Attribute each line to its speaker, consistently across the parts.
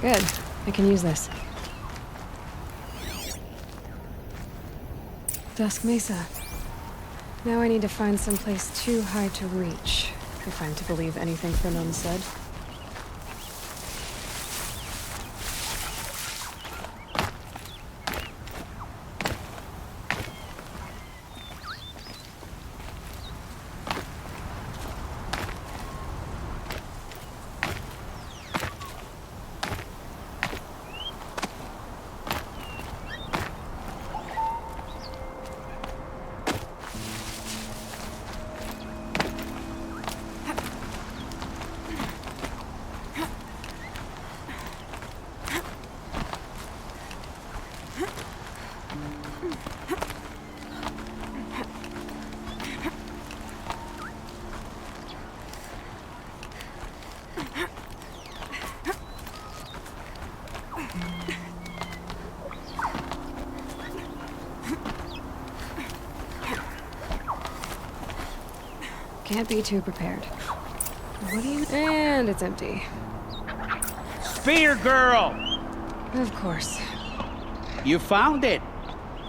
Speaker 1: Good. I can use this. Dusk Mesa. Now I need to find someplace too high to reach, if I'm to believe anything Fernand said. Can't be too prepared. What do you... And it's empty.
Speaker 2: Spear girl!
Speaker 1: Of course.
Speaker 2: You found it.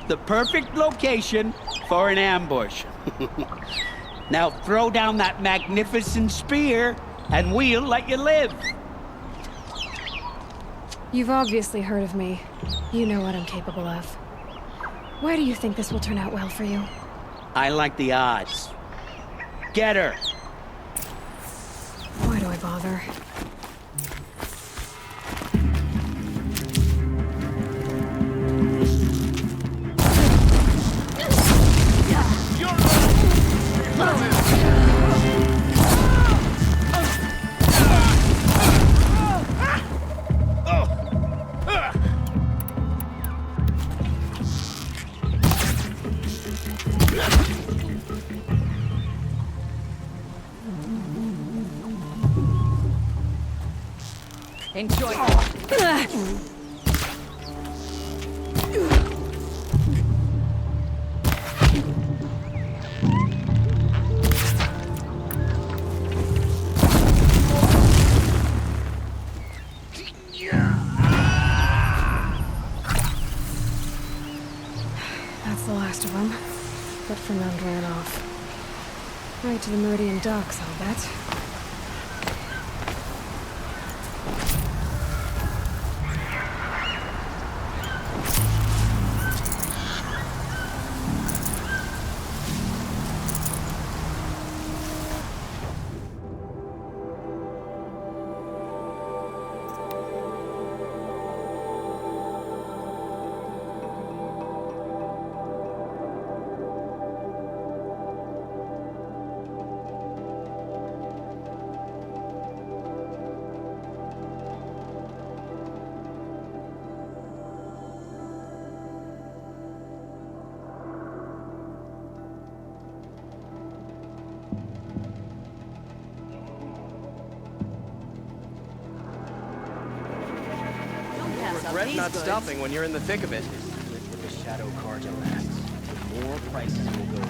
Speaker 2: The perfect location for an ambush. Now throw down that magnificent spear, and we'll let you live.
Speaker 1: You've obviously heard of me. You know what I'm capable of. Why do you think this will turn out well for you?
Speaker 2: I like the odds. Get her!
Speaker 1: Why do I bother?
Speaker 3: Enjoy.
Speaker 1: That's the last of them. But Fernand ran off. Right to the Meridian docks, I'll bet.
Speaker 4: Regret not stopping when you're in the thick of it.
Speaker 5: With the shadow Carja lasts, the more prices will go up.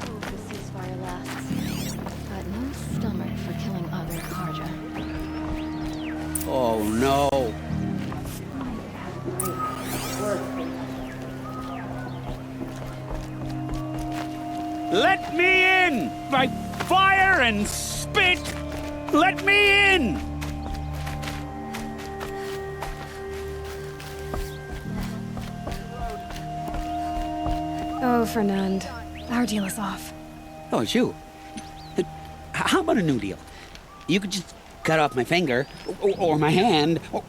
Speaker 6: Hope the ceasefire lasts. But no stomach for killing other Carja.
Speaker 2: Oh no! Let me in! By fire and spit! Let me in!
Speaker 1: Oh, Fernand. Our deal is off.
Speaker 2: Oh, it's you. How about a new deal? You could just cut off my finger, or my hand, or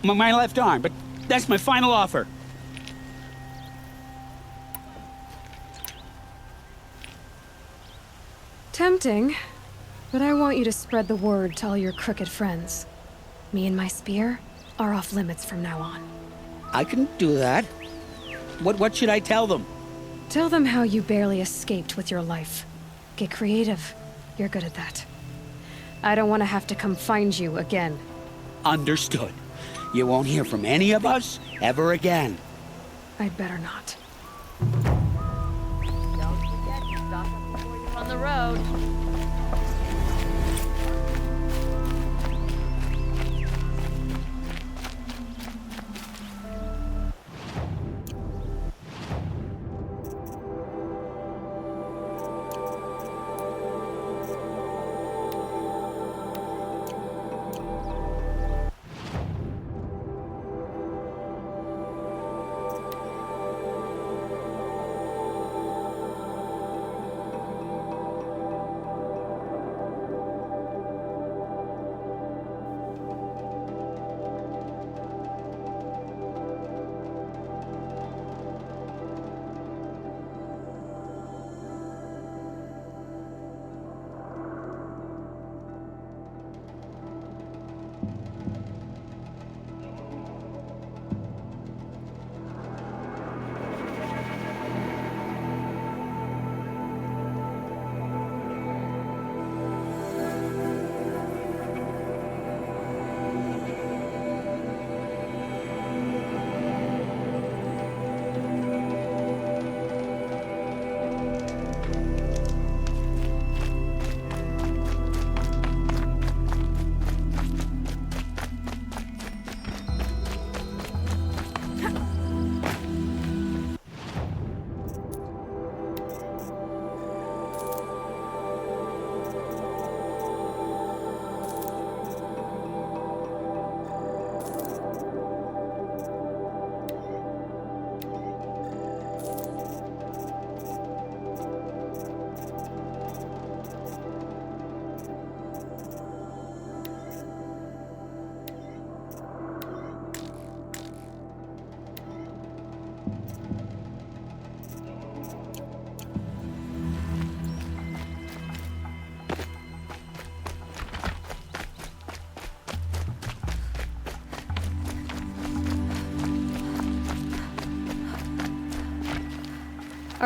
Speaker 2: my left arm, but that's my final offer.
Speaker 1: Tempting, but I want you to spread the word to all your crooked friends. Me and my spear are off limits from now on.
Speaker 2: I can do that. What should I tell them?
Speaker 1: Tell them how you barely escaped with your life. Get creative. You're good at that. I don't want to have to come find you again.
Speaker 2: Understood. You won't hear from any of us ever again.
Speaker 1: I'd better not.
Speaker 3: Don't forget to stop us before you're on the road.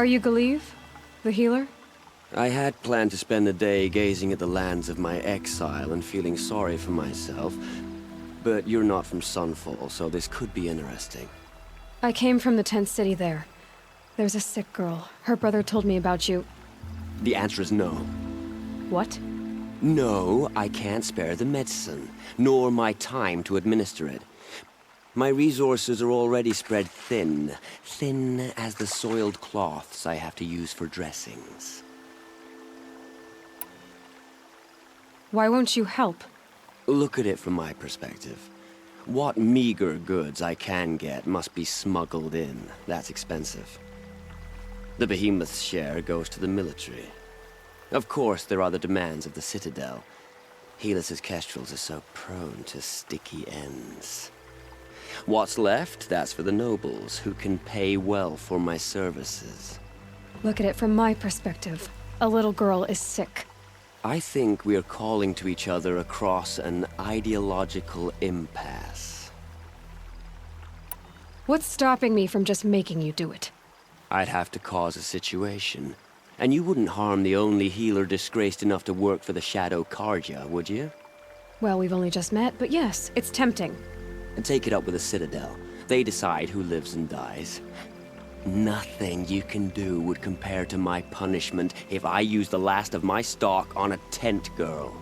Speaker 1: Are you Galeev, the healer?
Speaker 3: I had planned to spend the day gazing at the lands of my exile and feeling sorry for myself, but you're not from Sunfall, so this could be interesting.
Speaker 1: I came from the tent city there. There's a sick girl. Her brother told me about you.
Speaker 3: The answer is no.
Speaker 1: What?
Speaker 3: No, I can't spare the medicine, nor my time to administer it. My resources are already spread thin, thin as the soiled cloths I have to use for dressings.
Speaker 1: Why won't you help?
Speaker 3: Look at it from my perspective. What meager goods I can get must be smuggled in. That's expensive. The behemoth's share goes to the military. Of course, there are the demands of the Citadel. Helis's kestrels are so prone to sticky ends. What's left, that's for the nobles, who can pay well for my services.
Speaker 1: Look at it from my perspective. A little girl is sick.
Speaker 3: I think we are calling to each other across an ideological impasse.
Speaker 1: What's stopping me from just making you do it?
Speaker 3: I'd have to cause a situation. And you wouldn't harm the only healer disgraced enough to work for the Shadow Carja, would you?
Speaker 1: Well, we've only just met, but yes, it's tempting.
Speaker 3: And take it up with the Citadel. They decide who lives and dies. Nothing you can do would compare to my punishment if I use the last of my stock on a tent girl.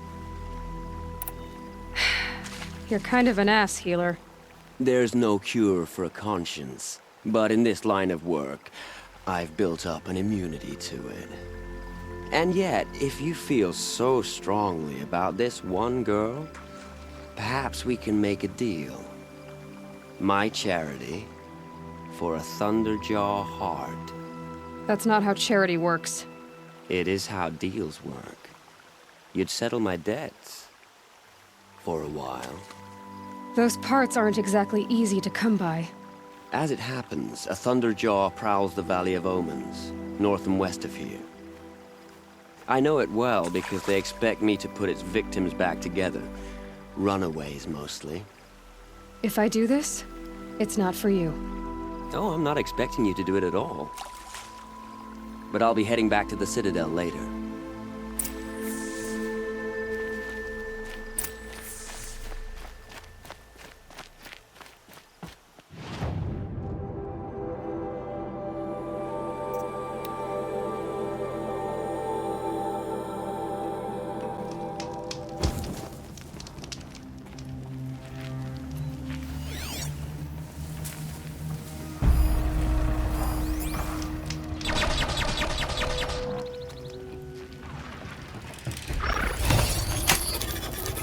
Speaker 1: You're kind of an ass, healer.
Speaker 3: There's no cure for a conscience, but in this line of work, I've built up an immunity to it. And yet, if you feel so strongly about this one girl, perhaps we can make a deal. My charity for a Thunderjaw heart.
Speaker 1: That's not how charity works.
Speaker 3: It is how deals work. You'd settle my debts. For a while.
Speaker 1: Those parts aren't exactly easy to come by.
Speaker 3: As it happens, a Thunderjaw prowls the Valley of Omens, north and west of here. I know it well because they expect me to put its victims back together. Runaways, mostly.
Speaker 1: If I do this, it's not for you.
Speaker 3: Oh, I'm not expecting you to do it at all. But I'll be heading back to the Citadel later.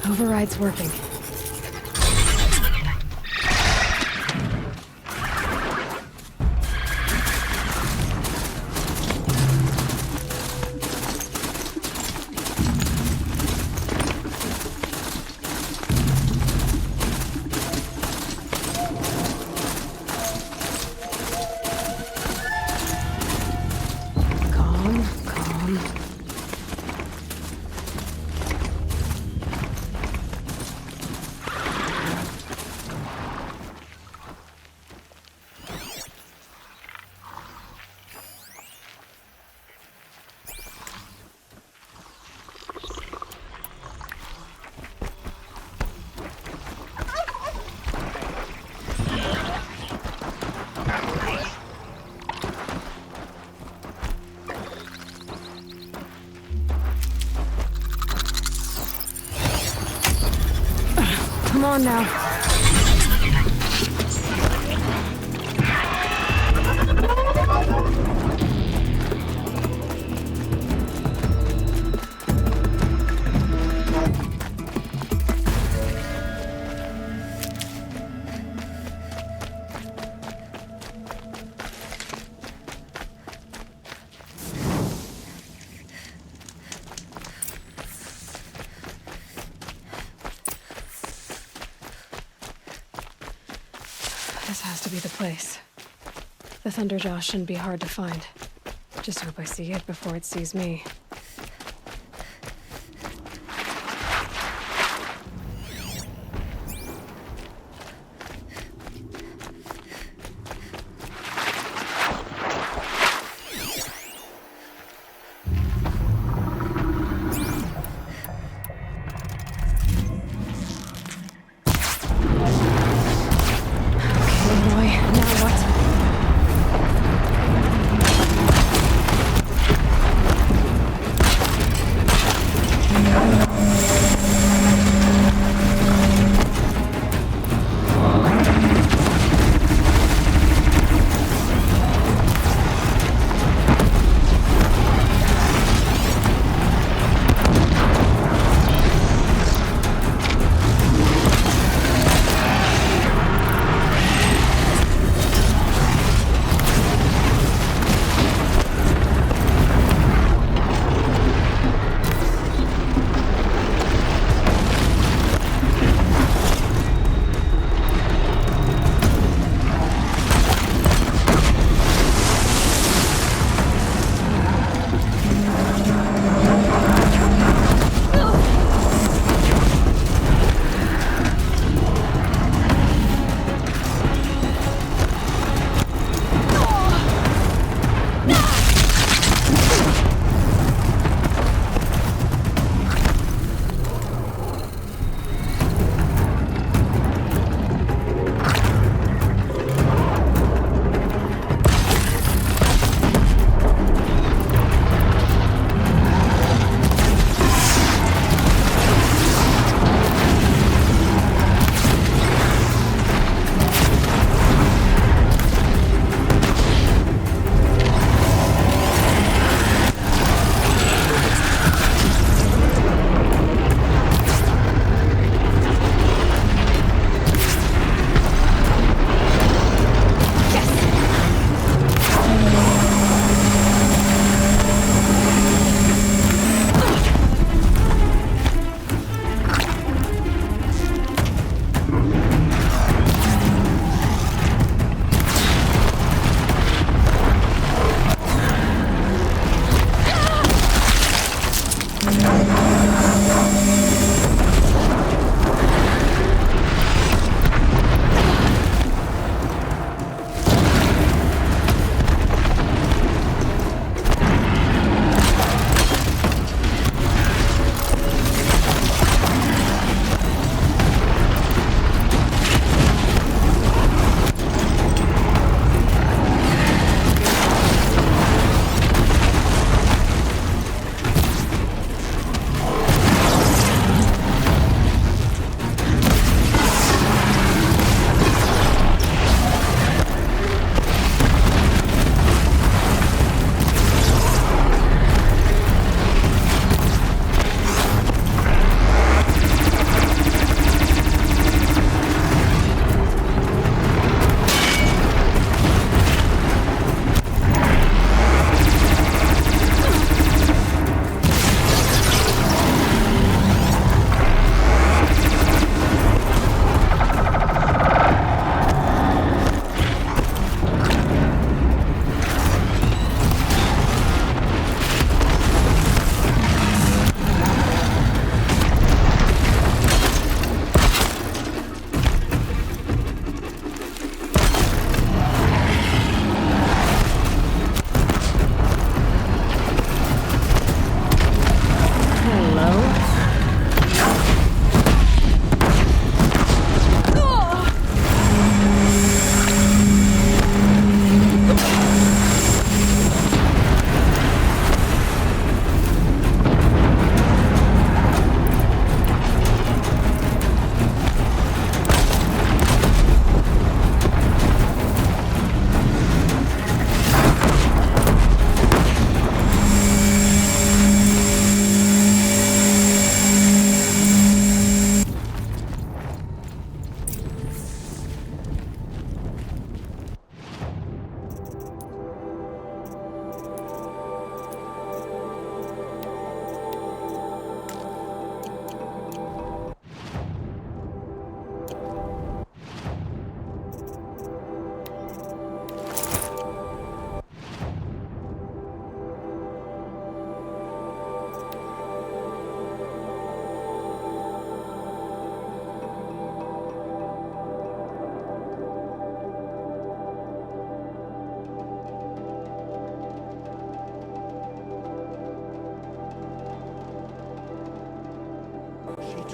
Speaker 1: Override's working. Calm, calm. Come on now. This has to be the place. The Thunderjaw shouldn't be hard to find. Just hope I see it before it sees me.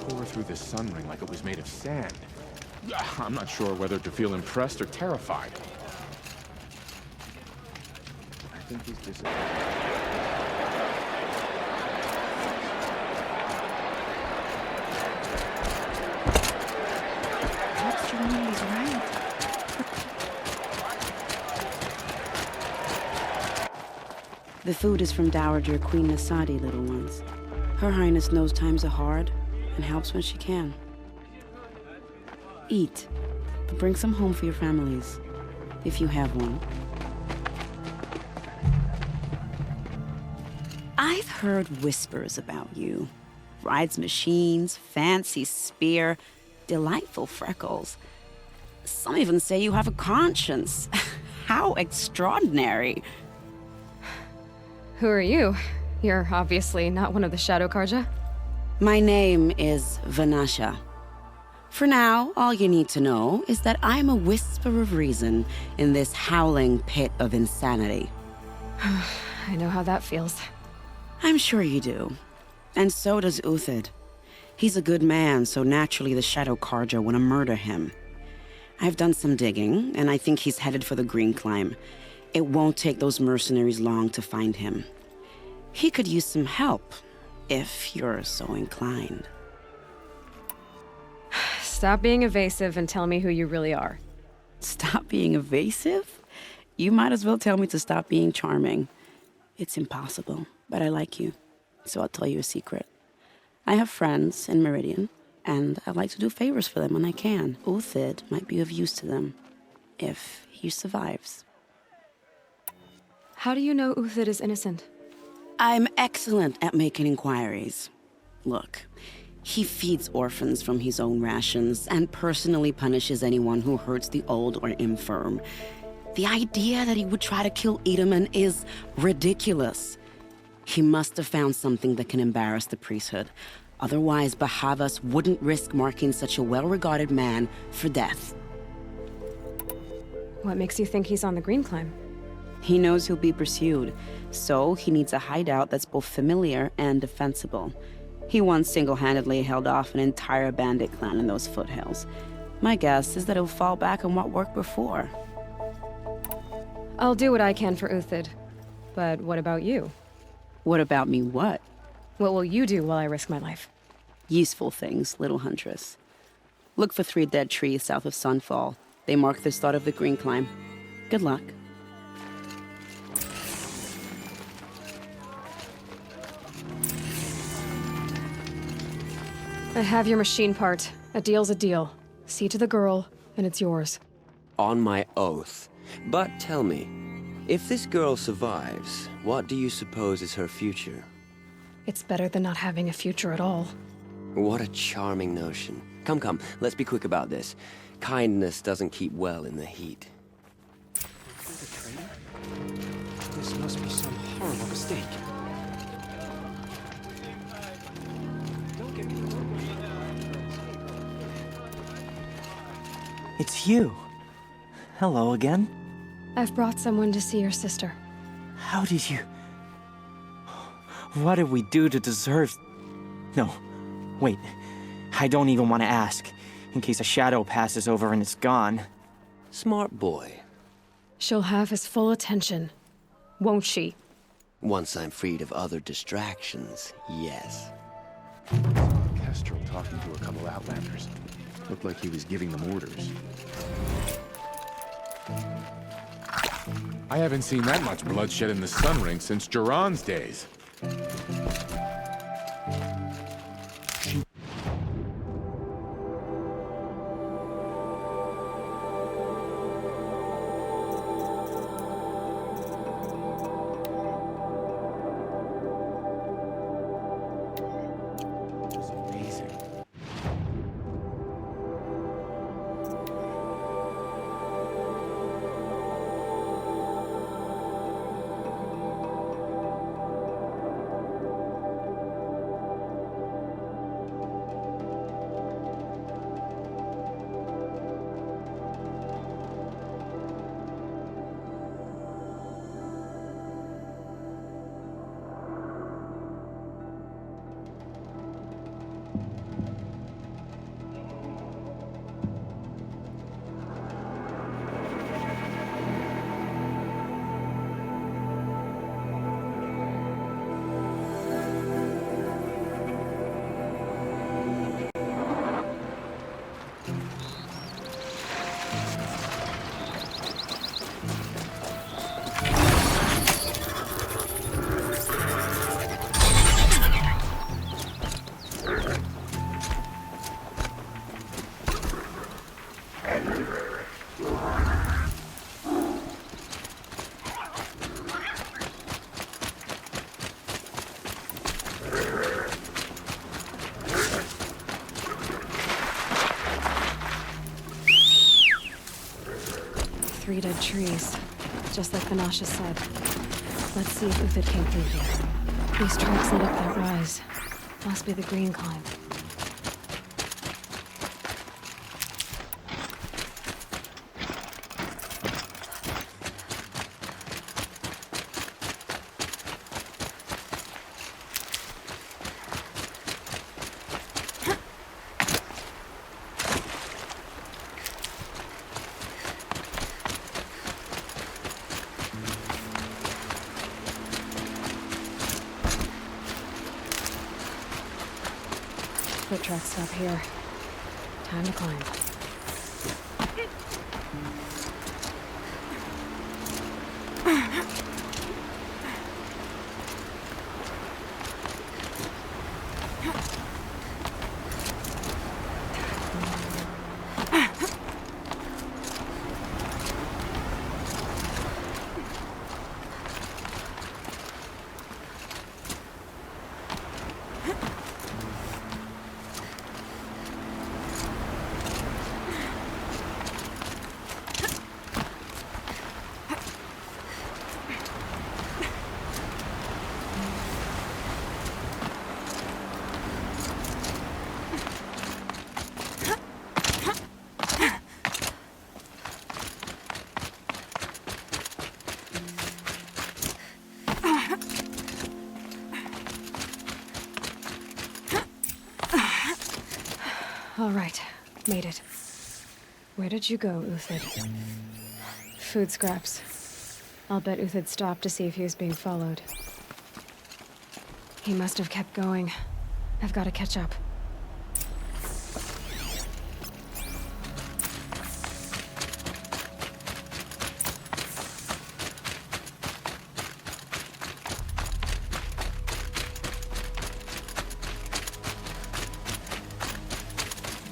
Speaker 7: tore through the sun ring like it was made of sand. I'm not sure whether to feel impressed or terrified. I think he's disappointed.
Speaker 8: Perhaps Jerome was right. The food is from Dowager Queen Nasadi, little ones. Her Highness knows times are hard and helps when she can. Eat, but bring some home for your families, if you have one. I've heard whispers about you. Rides machines, fancy spear, delightful freckles. Some even say you have a conscience. How extraordinary.
Speaker 1: Who are you? You're obviously not one of the Shadow Carja.
Speaker 8: My name is Vanasha. For now, all you need to know is that I'm a whisper of reason in this howling pit of insanity.
Speaker 1: I know how that feels.
Speaker 8: I'm sure you do. And so does Uthid. He's a good man, so naturally the Shadow Carja want to murder him. I've done some digging, and I think he's headed for the Green Climb. It won't take those mercenaries long to find him. He could use some help, if you're so inclined.
Speaker 1: Stop being evasive and tell me who you really are.
Speaker 8: Stop being evasive? You might as well tell me to stop being charming. It's impossible, but I like you, so I'll tell you a secret. I have friends in Meridian, and I like to do favors for them when I can. Uthid might be of use to them, if he survives.
Speaker 1: How do you know Uthid is innocent?
Speaker 8: I'm excellent at making inquiries. Look, he feeds orphans from his own rations and personally punishes anyone who hurts the old or infirm. The idea that he would try to kill Edaman is ridiculous. He must have found something that can embarrass the priesthood. Otherwise, Bahavas wouldn't risk marking such a well-regarded man for death.
Speaker 1: What makes you think he's on the Green Climb?
Speaker 8: He knows he'll be pursued, so he needs a hideout that's both familiar and defensible. He once single-handedly held off an entire bandit clan in those foothills. My guess is that he'll fall back on what worked before.
Speaker 1: I'll do what I can for Uthid. But what about you?
Speaker 8: What about me what?
Speaker 1: What will you do while I risk my life?
Speaker 8: Useful things, little huntress. Look for 3 dead trees south of Sunfall. They mark the start of the Green Climb. Good luck.
Speaker 1: I have your machine part. A deal's a deal. See to the girl, and it's yours.
Speaker 3: On my oath. But tell me, if this girl survives, what do you suppose is her future?
Speaker 1: It's better than not having a future at all.
Speaker 3: What a charming notion. Come, let's be quick about this. Kindness doesn't keep well in the heat.
Speaker 5: This must be some horrible mistake. Don't get me wrong.
Speaker 9: It's you. Hello again.
Speaker 1: I've brought someone to see your sister.
Speaker 9: How did you... What did we do to deserve... No, wait. I don't even want to ask, in case a shadow passes over and it's gone.
Speaker 3: Smart boy.
Speaker 1: She'll have his full attention, won't she?
Speaker 3: Once I'm freed of other distractions, yes.
Speaker 7: Kestrel talking to a couple Outlanders. Looked like he was giving them orders. I haven't seen that much bloodshed in the Sun Ring since Duran's days.
Speaker 1: 3 dead trees, just like Banasha said. Let's see if Uthid came through here. These tracks lead up that rise. Must be the green climb. Foot tracks stop here. Time to climb. All right, made it. Where did you go, Uthid? Food scraps. I'll bet Uthid stopped to see if he was being followed. He must have kept going. I've got to catch up.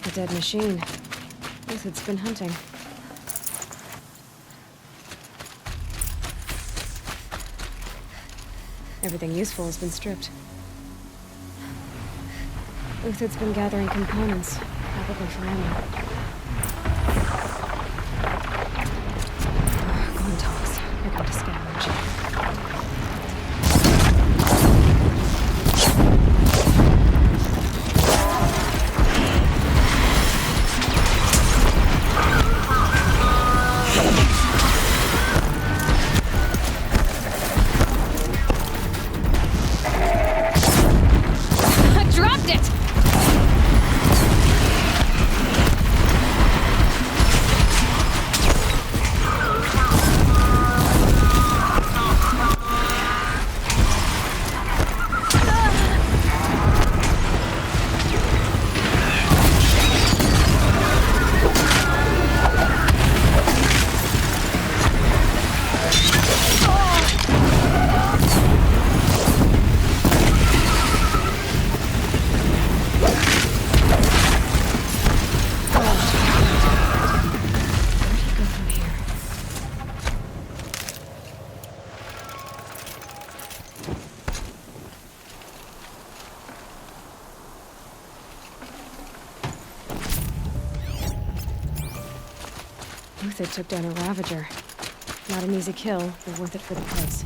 Speaker 1: A dead machine. Uthid's been hunting. Everything useful has been stripped. Uthid's been gathering components, probably for ammo. Gluntogs. They're going to scavenge. Uthid took down a Ravager. Not an easy kill, but worth it for the price.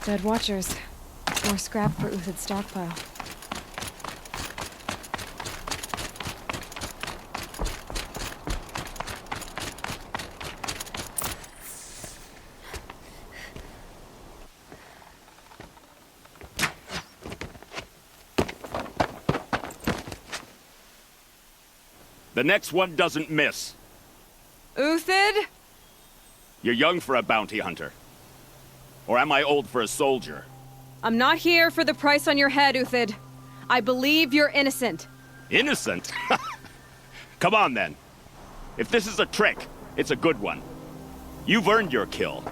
Speaker 1: Dead Watchers. More scrap for Uthid's stockpile.
Speaker 10: The next one doesn't miss.
Speaker 11: Uthid?
Speaker 10: You're young for a bounty hunter. Or am I old for a soldier?
Speaker 11: I'm not here for the price on your head, Uthid. I believe you're innocent.
Speaker 10: Innocent? Come on, then. If this is a trick, it's a good one. You've earned your kill.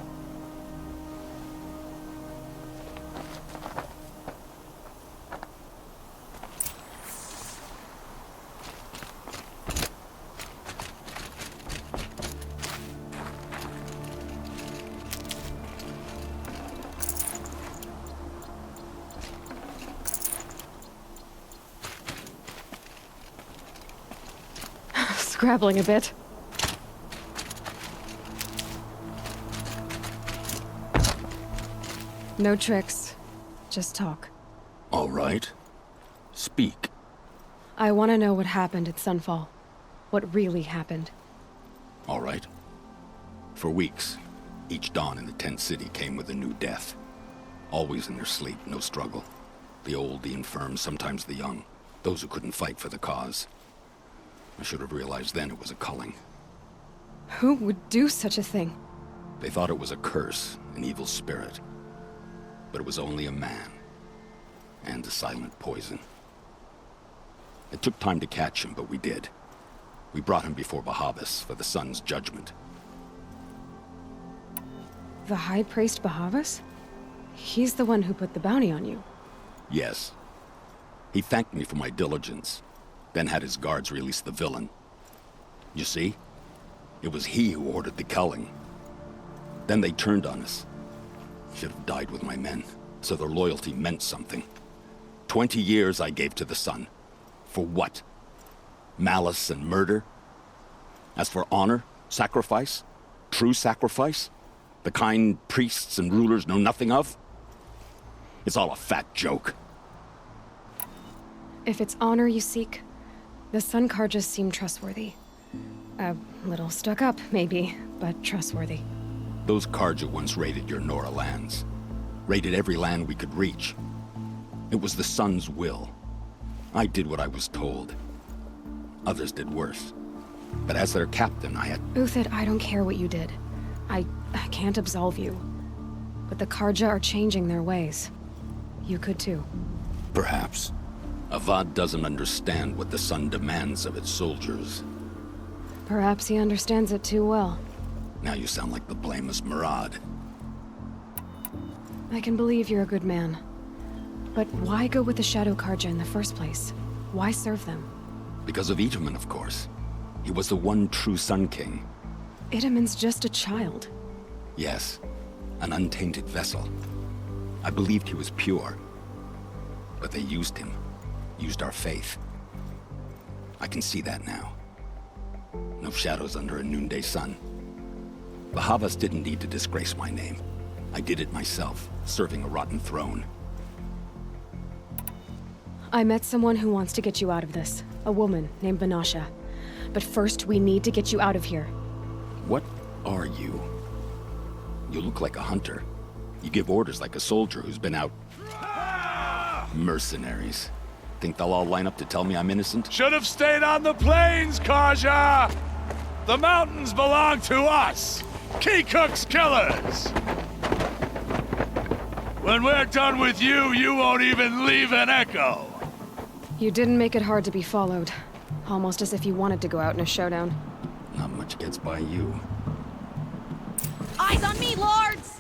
Speaker 1: scrabbling a bit. No tricks. Just talk.
Speaker 12: All right. Speak.
Speaker 1: I want to know what happened at Sunfall. What really happened.
Speaker 12: All right. For weeks, each dawn in the tent city came with a new death. Always in their sleep, no struggle. The old, the infirm, sometimes the young. Those who couldn't fight for the cause. I should have realized then it was a culling.
Speaker 1: Who would do such a thing?
Speaker 12: They thought it was a curse, an evil spirit. But it was only a man. And a silent poison. It took time to catch him, but we did. We brought him before Bahavas for the sun's judgment.
Speaker 1: The High Priest Bahavas? He's the one who put the bounty on you.
Speaker 12: Yes. He thanked me for my diligence, then had his guards release the villain. You see? It was he who ordered the culling. Then they turned on us. Should have died with my men, so their loyalty meant something. 20 years I gave to the sun. For what? Malice and murder? As for honor, sacrifice, true sacrifice, the kind priests and rulers know nothing of? It's all a fat joke.
Speaker 1: If it's honor you seek, the Sun Carjas seem trustworthy. A little stuck up, maybe, but trustworthy.
Speaker 12: Those Carja once raided your Nora lands. Raided every land we could reach. It was the Sun's will. I did what I was told. Others did worse. But as their captain, I had...
Speaker 1: Uthid, I don't care what you did. I can't absolve you. But the Carja are changing their ways. You could too.
Speaker 12: Perhaps. Avad doesn't understand what the Sun demands of its soldiers.
Speaker 1: Perhaps he understands it too well.
Speaker 12: Now you sound like the blameless Murad.
Speaker 1: I can believe you're a good man. But why go with the Shadow Carja in the first place? Why serve them?
Speaker 12: Because of Itaman, of course. He was the one true Sun King.
Speaker 1: Itaman's just a child.
Speaker 12: Yes, an untainted vessel. I believed he was pure. But they used him. Used our faith. I can see that now. No shadows under a noonday sun. Bahavas didn't need to disgrace my name. I did it myself, serving a rotten throne.
Speaker 1: I met someone who wants to get you out of this. A woman named Banasha. But first, we need to get you out of here.
Speaker 12: What are you? You look like a hunter. You give orders like a soldier who's been out... Mercenaries. Think they'll all line up to tell me I'm innocent?
Speaker 13: Should have stayed on the plains, Carja! The mountains belong to us! Keycook's killers! When we're done with you, you won't even leave an echo!
Speaker 1: You didn't make it hard to be followed. Almost as if you wanted to go out in a showdown.
Speaker 12: Not much gets by you.
Speaker 6: Eyes on me, lords!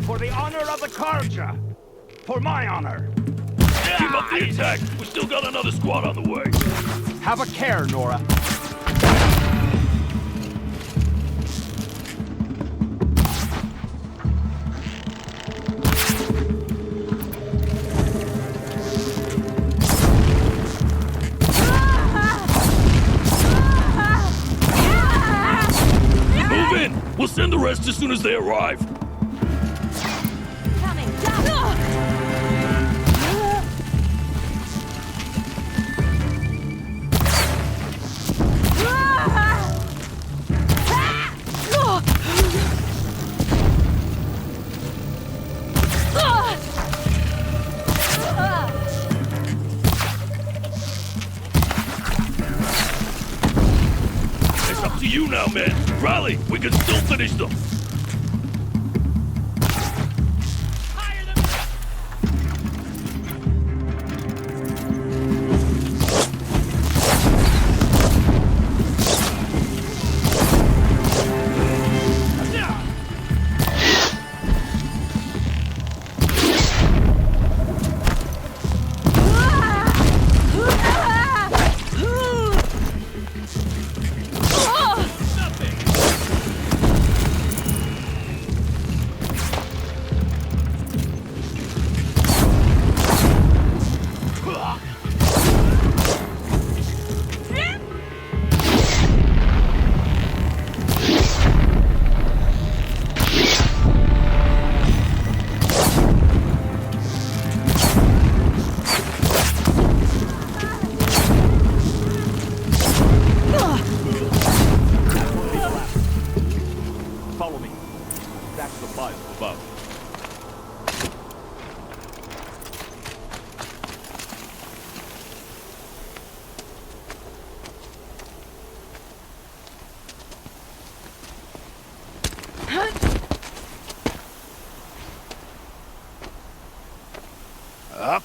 Speaker 10: For the honor of the Carja! For my honor!
Speaker 13: Keep up the attack! We still got another squad on the way!
Speaker 5: Have a care, Nora.
Speaker 13: Move in! We'll send the rest as soon as they arrive! It's up to you now, men! Rally! We can still finish them!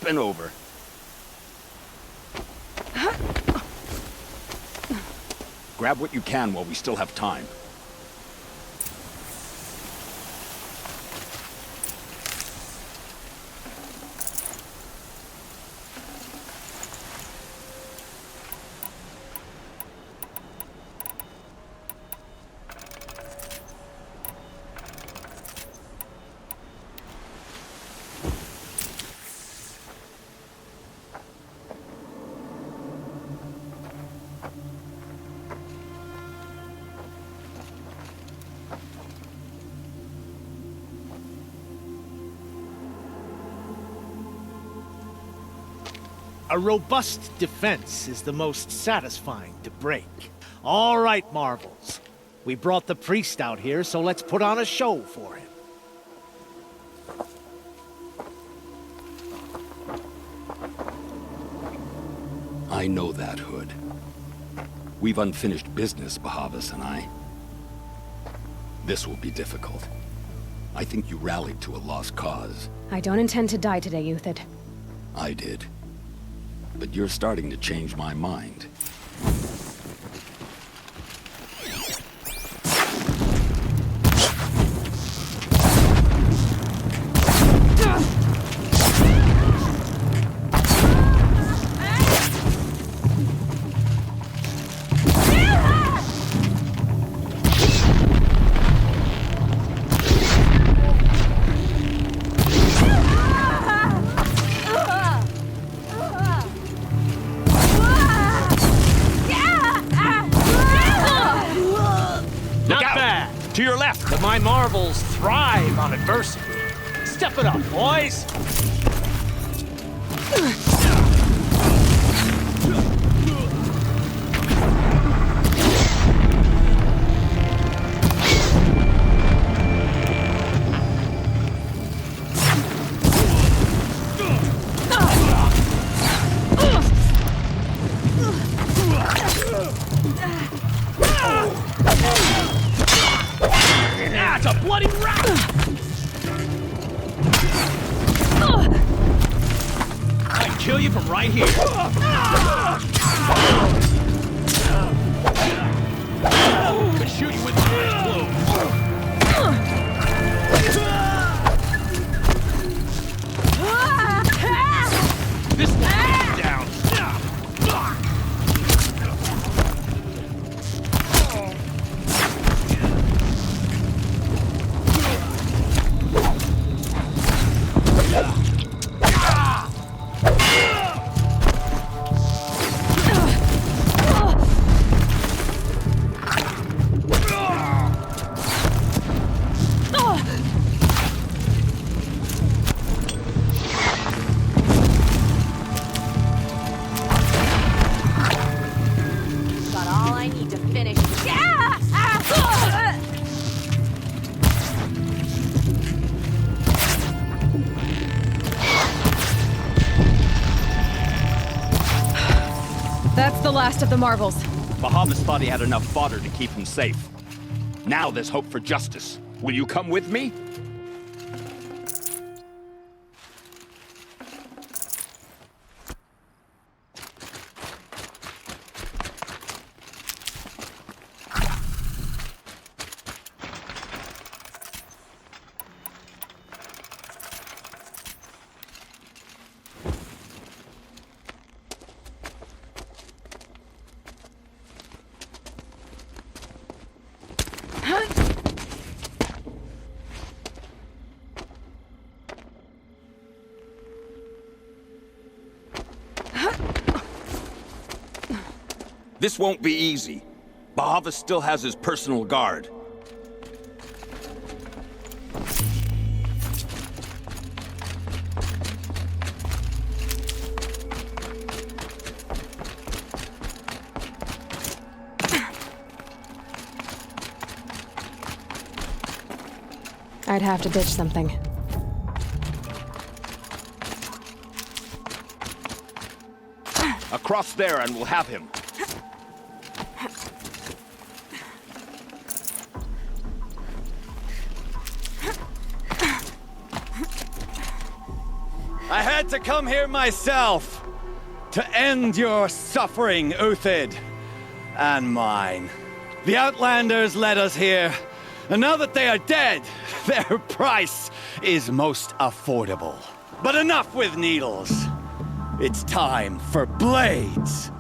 Speaker 10: and over. Grab what you can while we still have time.
Speaker 14: A robust defense is the most satisfying to break. All right, Marvels. We brought the priest out here, so let's put on a show for him.
Speaker 12: I know that, Hood. We've unfinished business, Bahavas and I. This will be difficult. I think you rallied to a lost cause.
Speaker 1: I don't intend to die today, Uthid.
Speaker 12: I did. But you're starting to change my mind.
Speaker 10: To your left!
Speaker 14: My Marvels thrive on adversity. Step it up, boys! That's a bloody rat! I can kill you from right here. Could shoot you with my eyes closed. This one's down.
Speaker 11: That's the last of the Marvels.
Speaker 10: Bahavas thought he had enough fodder to keep him safe. Now there's hope for justice. Will you come with me? This won't be easy. Bahavas still has his personal guard.
Speaker 1: I'd have to ditch something.
Speaker 10: Across there and we'll have him. Ahead!
Speaker 15: had to come here myself to end your suffering, Uthid, and mine. The Outlanders led us here, and now that they are dead, their price is most affordable. But enough with needles. It's time for blades.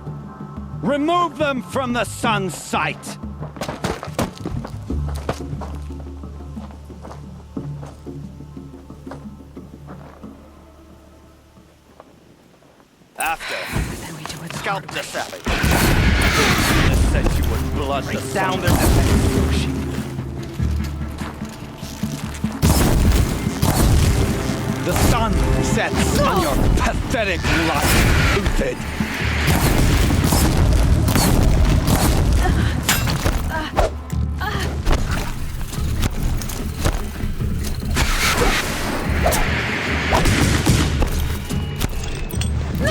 Speaker 15: Remove them from the sun's sight.
Speaker 3: After, scalp the savage.
Speaker 15: This said you would blood the
Speaker 3: down
Speaker 15: their The sun sets on your pathetic life, Uthid.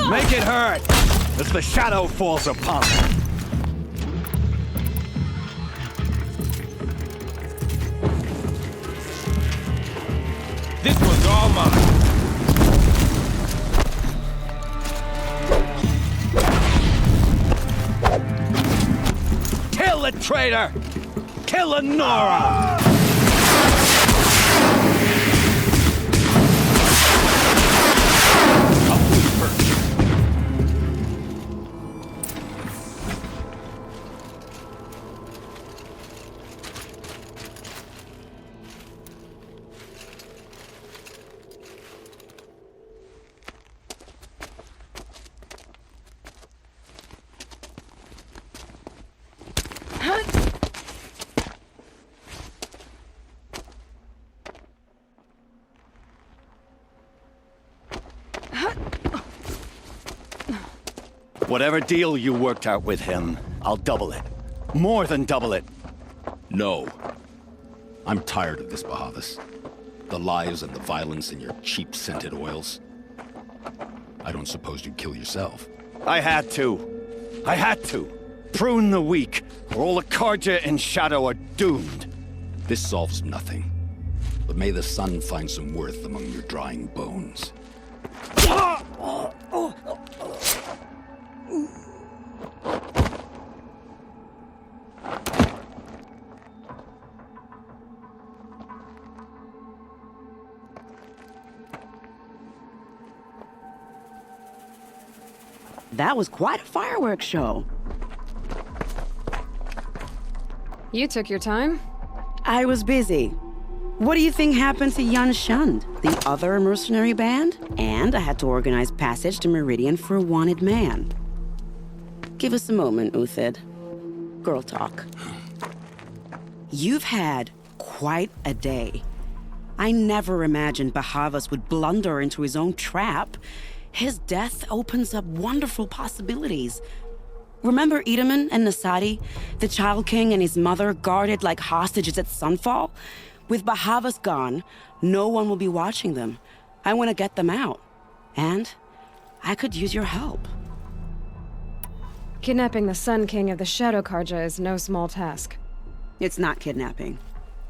Speaker 15: Make it hurt as the shadow falls upon them.
Speaker 13: This one's all mine.
Speaker 15: Kill the traitor! Kill the Nora! Whatever deal you worked out with him, I'll double it. More than double it.
Speaker 12: No. I'm tired of this, Bahavas. The lies and the violence and your cheap scented oils. I don't suppose you'd kill yourself.
Speaker 15: I had to. I had to. Prune the weak, or all the Carja in Shadow are doomed.
Speaker 12: This solves nothing. But may the sun find some worth among your drying bones.
Speaker 8: That was quite a fireworks show.
Speaker 1: You took your time?
Speaker 8: I was busy. What do you think happened to Yan Shund, the other mercenary band? And I had to organize passage to Meridian for a wanted man. Give us a moment, Uthid. Girl talk. You've had quite a day. I never imagined Bahavas would blunder into his own trap. His death opens up wonderful possibilities. Remember Edaman and Nasadi, the Child King and his mother guarded like hostages at sunfall? With Bahavas gone, no one will be watching them. I want to get them out. And I could use your help.
Speaker 1: Kidnapping the Sun King of the Shadow Carja is no small task.
Speaker 8: It's not kidnapping.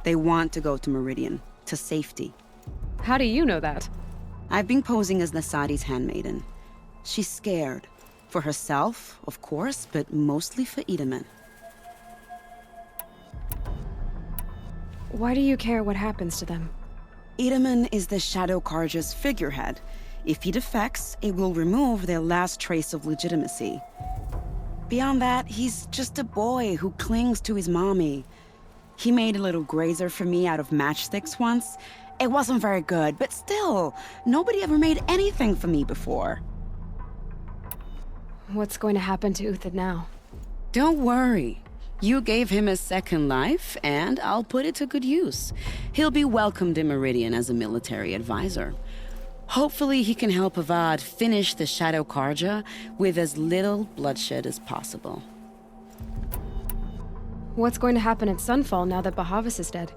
Speaker 8: They want to go to Meridian, to safety.
Speaker 1: How do you know that?
Speaker 8: I've been posing as Nasadi's handmaiden. She's scared. For herself, of course, but mostly for Edaman.
Speaker 1: Why do you care what happens to them?
Speaker 8: Edaman is the Shadow Carja's figurehead. If he defects, it will remove their last trace of legitimacy. Beyond that, he's just a boy who clings to his mommy. He made a little grazer for me out of matchsticks once. It wasn't very good, but still, nobody ever made anything for me before.
Speaker 1: What's going to happen to Uthid now?
Speaker 8: Don't worry. You gave him a second life, and I'll put it to good use. He'll be welcomed in Meridian as a military advisor. Hopefully he can help Avad finish the Shadow Carja with as little bloodshed as possible.
Speaker 1: What's going to happen at Sunfall now that Bahavas is dead?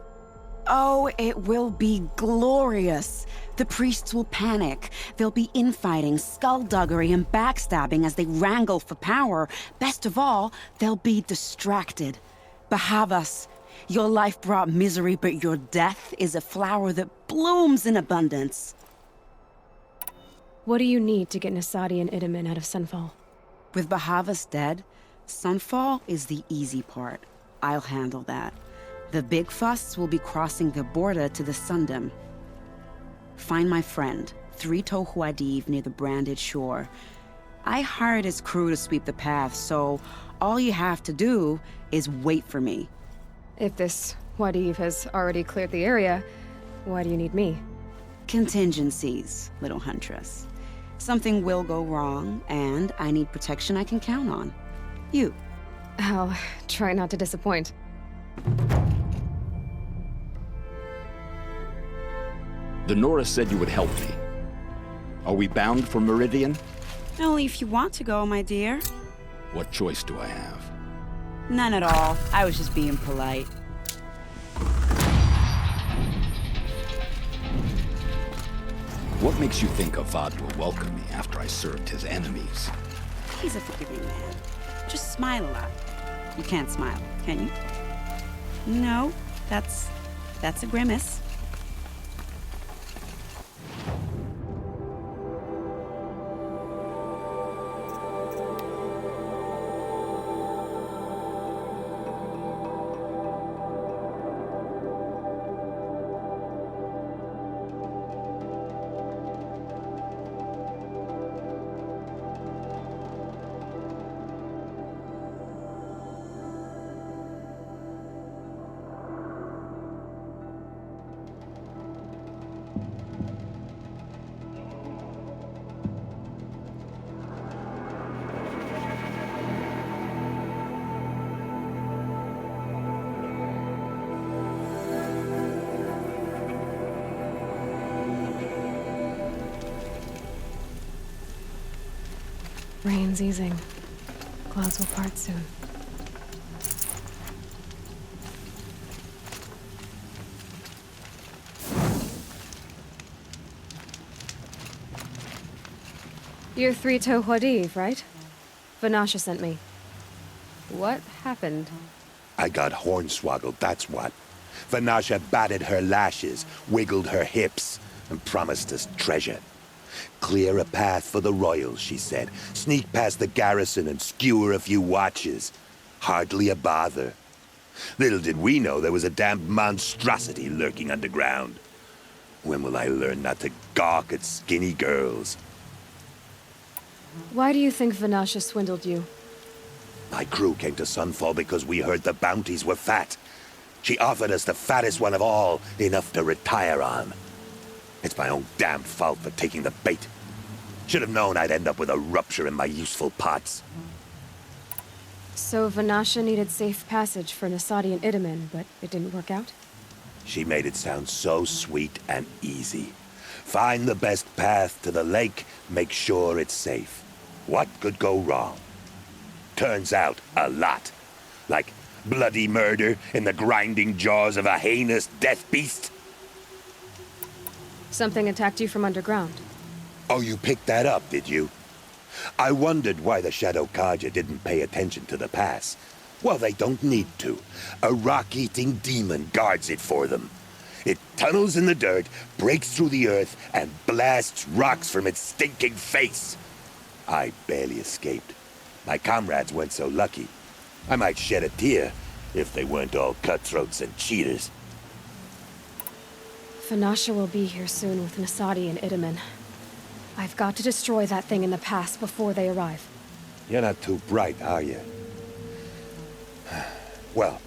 Speaker 8: Oh, it will be glorious. The priests will panic. There'll be infighting, skullduggery, and backstabbing as they wrangle for power. Best of all, they'll be distracted. Bahavas, your life brought misery, but your death is a flower that blooms in abundance.
Speaker 1: What do you need to get Nasadi and Idaman out of Sunfall?
Speaker 8: With Bahavas dead, Sunfall is the easy part. I'll handle that. The big fuss will be crossing the border to the Sundom. Find my friend, 3 Tohuadiv near the branded shore. I hired his crew to sweep the path, so all you have to do is wait for me.
Speaker 1: If this Wadiv has already cleared the area, why do you need me?
Speaker 8: Contingencies, little huntress. Something will go wrong, and I need protection I can count on. You.
Speaker 1: I'll try not to disappoint.
Speaker 12: The Nora said you would help me. Are we bound for Meridian?
Speaker 8: Only if you want to go, my dear.
Speaker 12: What choice do I have?
Speaker 8: None at all. I was just being polite.
Speaker 12: What makes you think Avad will welcome me after I served his enemies?
Speaker 8: He's a forgiving man. Just smile a lot. You can't smile, can you? No, that's a grimace.
Speaker 1: Rain's easing. Clouds will part soon. You're 3 Tohuadiv, right? Vanasha sent me. What happened?
Speaker 16: I got hornswoggled, that's what. Vanasha batted her lashes, wiggled her hips, and promised us treasure. Clear a path for the royals, she said. Sneak past the garrison and skewer a few watches. Hardly a bother. Little did we know there was a damned monstrosity lurking underground. When will I learn not to gawk at skinny girls?
Speaker 1: Why do you think Vanasha swindled you?
Speaker 16: My crew came to Sunfall because we heard the bounties were fat. She offered us the fattest one of all, enough to retire on. It's my own damned fault for taking the bait. Should have known I'd end up with a rupture in my useful parts.
Speaker 1: So Vanasha needed safe passage for Nasadi and Idaman, but it didn't work out?
Speaker 16: She made it sound so sweet and easy. Find the best path to the lake, make sure it's safe. What could go wrong? Turns out, a lot. Like bloody murder in the grinding jaws of a heinous death beast.
Speaker 1: Something attacked you from underground.
Speaker 16: Oh, you picked that up, did you? I wondered why the Shadow Carja didn't pay attention to the pass. Well, they don't need to. A rock-eating demon guards it for them. It tunnels in the dirt, breaks through the earth, and blasts rocks from its stinking face. I barely escaped. My comrades weren't so lucky. I might shed a tear if they weren't all cutthroats and cheaters.
Speaker 1: Vanasha will be here soon with Nasadi and Idaman. I've got to destroy that thing in the pass before they arrive.
Speaker 16: You're not too bright, are you? Well,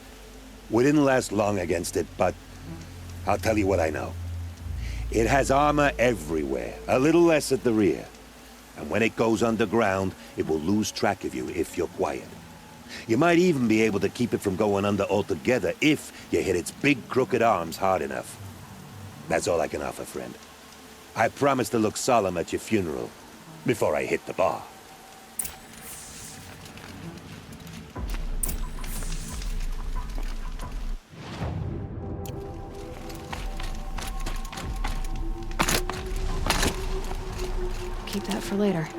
Speaker 16: we didn't last long against it, but I'll tell you what I know. It has armor everywhere, a little less at the rear. And when it goes underground, it will lose track of you if you're quiet. You might even be able to keep it from going under altogether if you hit its big crooked arms hard enough. That's all I can offer, friend. I promise to look solemn at your funeral before I hit the bar.
Speaker 1: Keep that for later.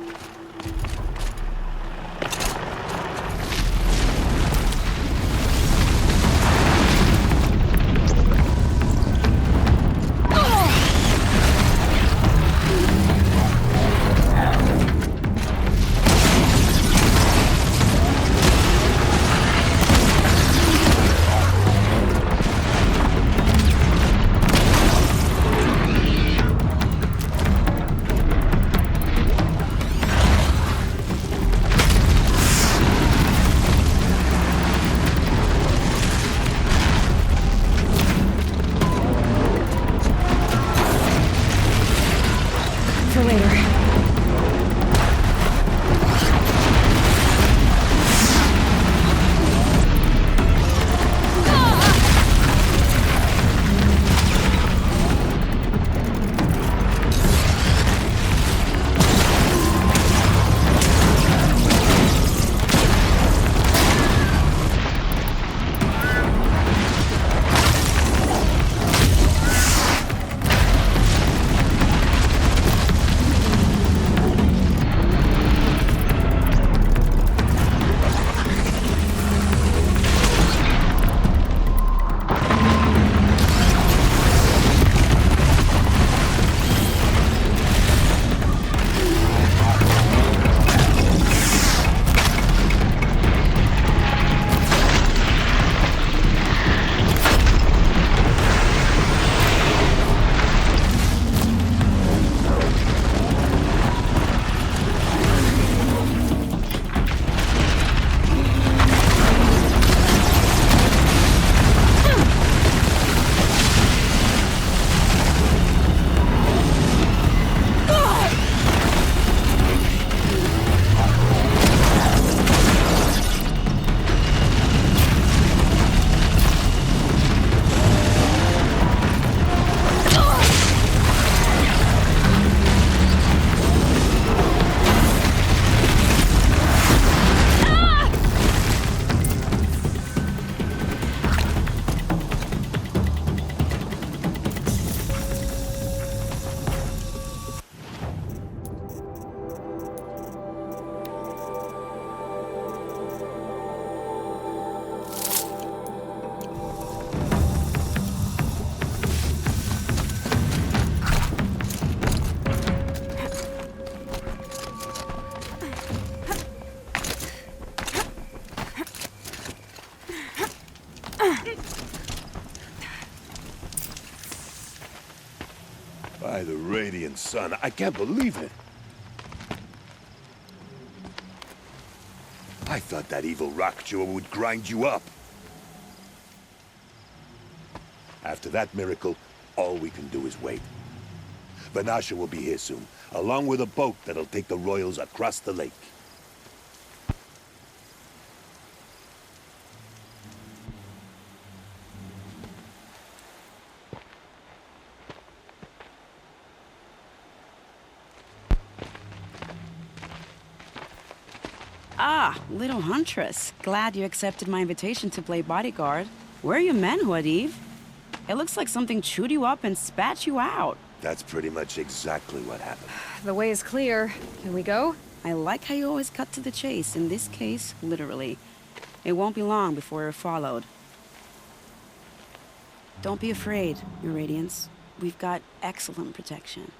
Speaker 16: Radiant sun. I can't believe it. I thought that evil rock chewer would grind you up. After that miracle, all we can do is wait. Vanasha will be here soon, along with a boat that'll take the royals across the lake.
Speaker 8: Ah, little huntress. Glad you accepted my invitation to play bodyguard. Where are your men, Huadiv? It looks like something chewed you up and spat you out.
Speaker 16: That's pretty much exactly what happened.
Speaker 11: The way is clear. Can we go?
Speaker 8: I like how you always cut to the chase. In this case, literally. It won't be long before we're followed. Don't be afraid, Your Radiance. We've got excellent protection.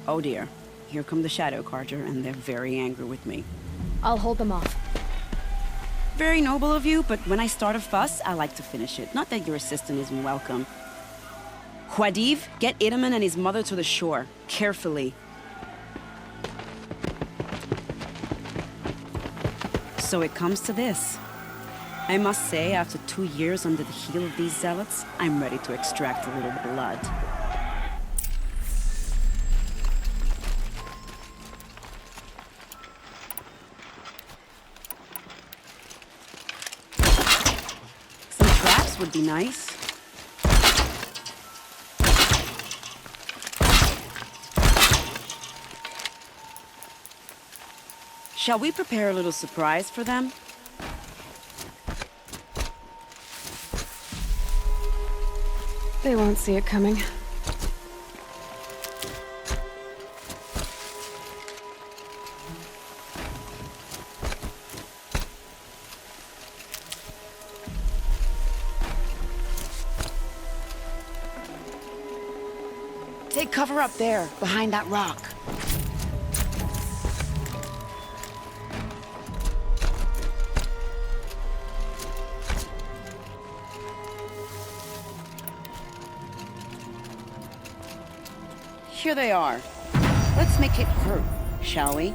Speaker 8: Oh dear. Here come the Shadow Carja, and they're very angry with me.
Speaker 1: I'll hold them off.
Speaker 8: Very noble of you, but when I start a fuss, I like to finish it. Not that your assistant isn't welcome. Huadiv, get Idaman and his mother to the shore. Carefully. So it comes to this. I must say, after 2 years under the heel of these zealots, I'm ready to extract a little blood. Would be nice. Shall we prepare a little surprise for them?
Speaker 1: They won't see it coming.
Speaker 8: Take cover up there, behind that rock. Here they are. Let's make it hurt, shall we?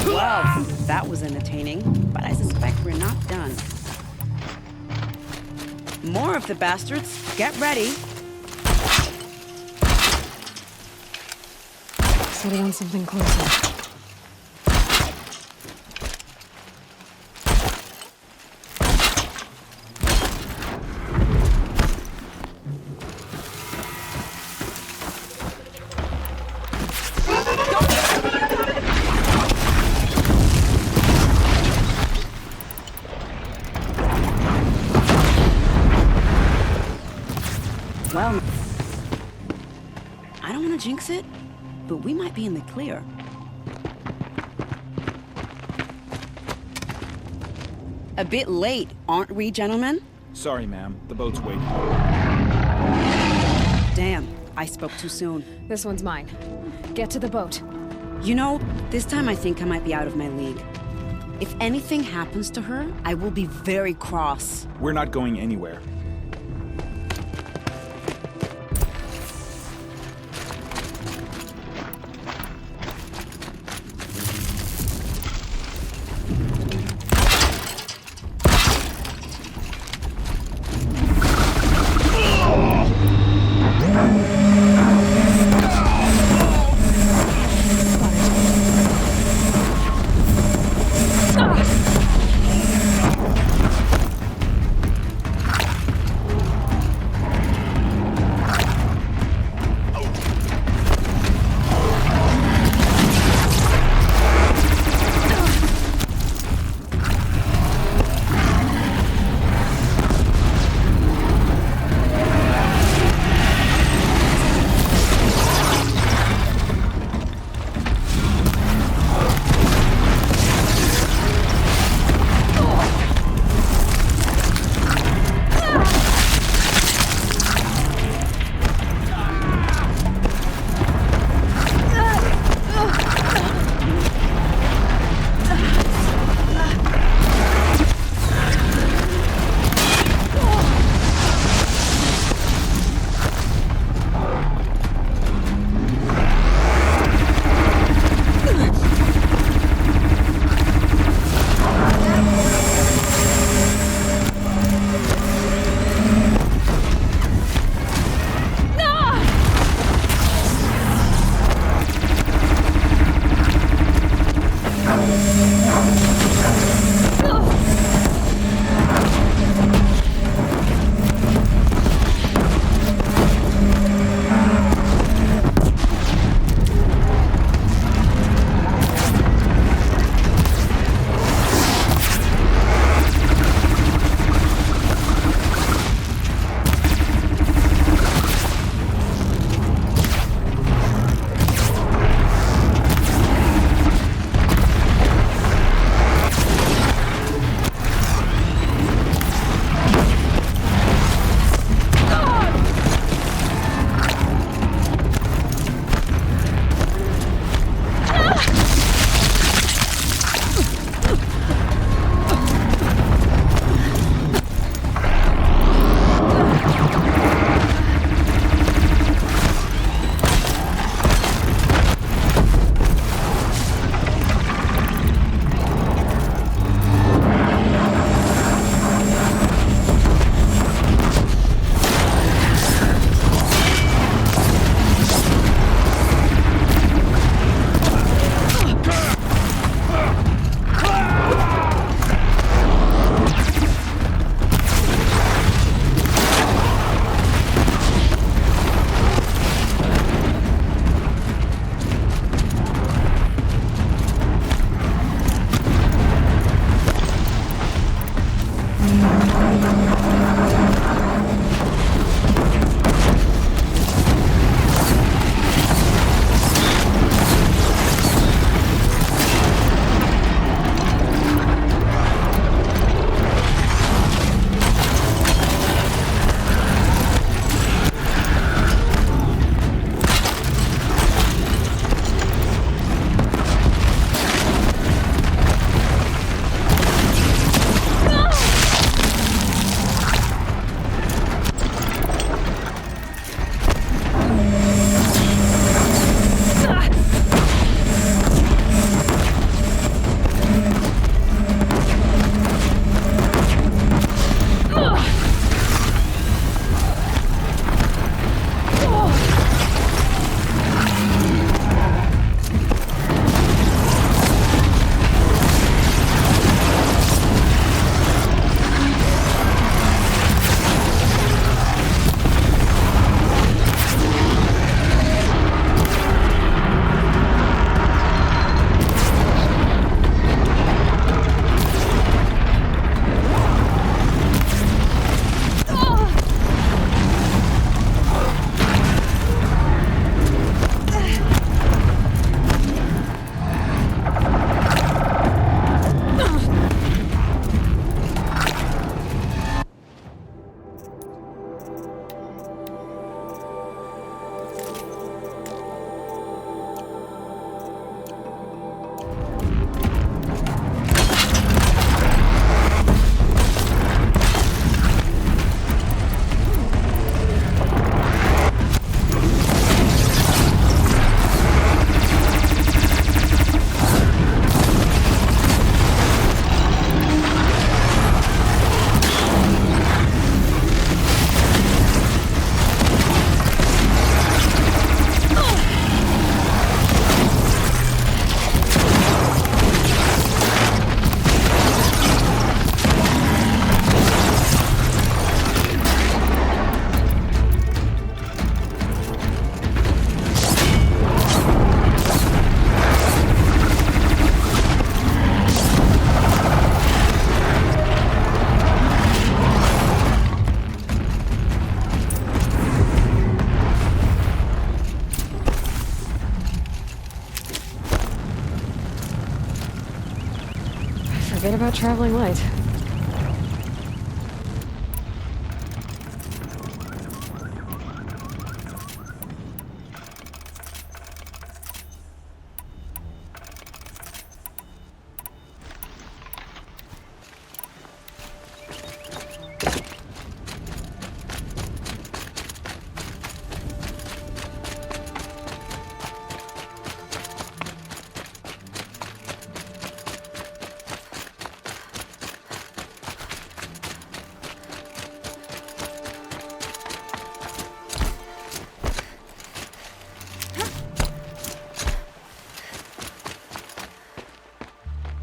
Speaker 8: Well, that was entertaining, but I suspect we're not done. More of the bastards. Get ready.
Speaker 1: Setting on something closer.
Speaker 8: Well, I don't want to jinx it, but we might be in the clear. A bit late, aren't we, gentlemen?
Speaker 17: Sorry, ma'am. The boat's waiting.
Speaker 8: Damn, I spoke too soon.
Speaker 1: This one's mine. Get to the boat.
Speaker 8: You know, this time I think I might be out of my league. If anything happens to her, I will be very cross.
Speaker 17: We're not going anywhere.
Speaker 1: Forget about traveling light.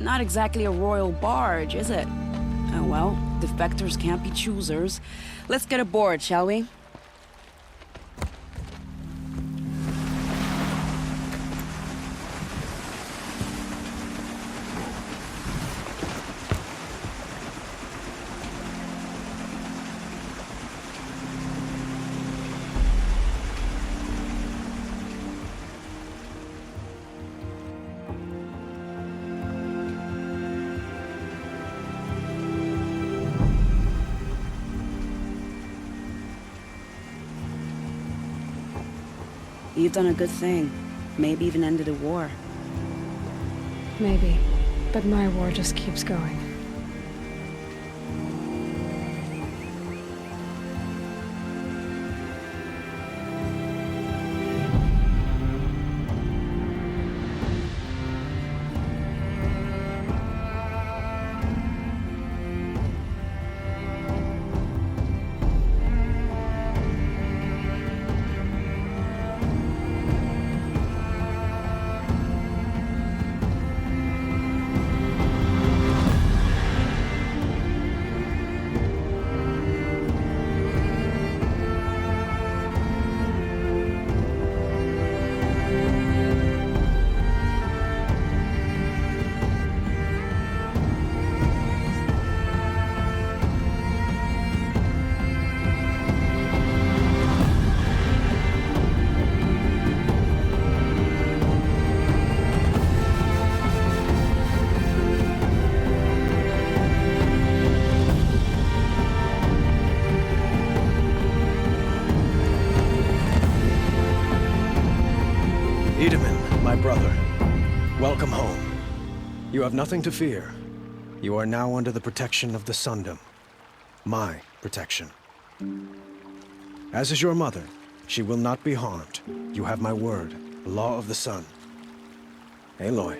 Speaker 8: Not exactly a royal barge, is it? Oh well, defectors can't be choosers. Let's get aboard, shall we? You've done a good thing. Maybe even ended a war.
Speaker 1: Maybe. But my war just keeps going.
Speaker 18: Welcome home. You have nothing to fear. You are now under the protection of the Sundom. My protection. As is your mother, she will not be harmed. You have my word, the law of the sun. Aloy,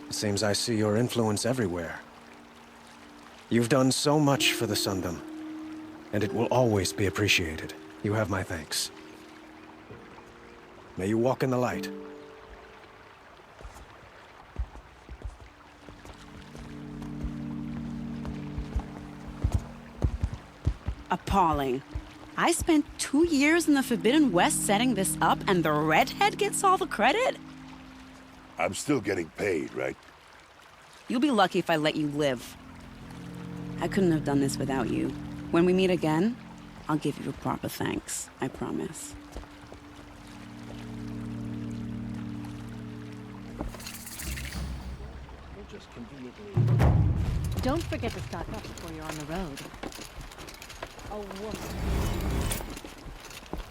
Speaker 18: it seems I see your influence everywhere. You've done so much for the Sundom, and it will always be appreciated. You have my thanks. May you walk in the light.
Speaker 8: Appalling. I spent 2 years in the Forbidden West setting this up, and the redhead gets all the credit?
Speaker 16: I'm still getting paid, right?
Speaker 8: You'll be lucky if I let you live. I couldn't have done this without you. When we meet again, I'll give you a proper thanks. I promise.
Speaker 6: Don't forget to stock up before you're on the road. A woman.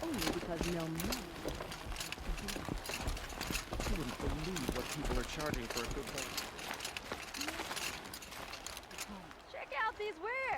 Speaker 6: Only because no man.
Speaker 4: You wouldn't believe what people are charging for a good place.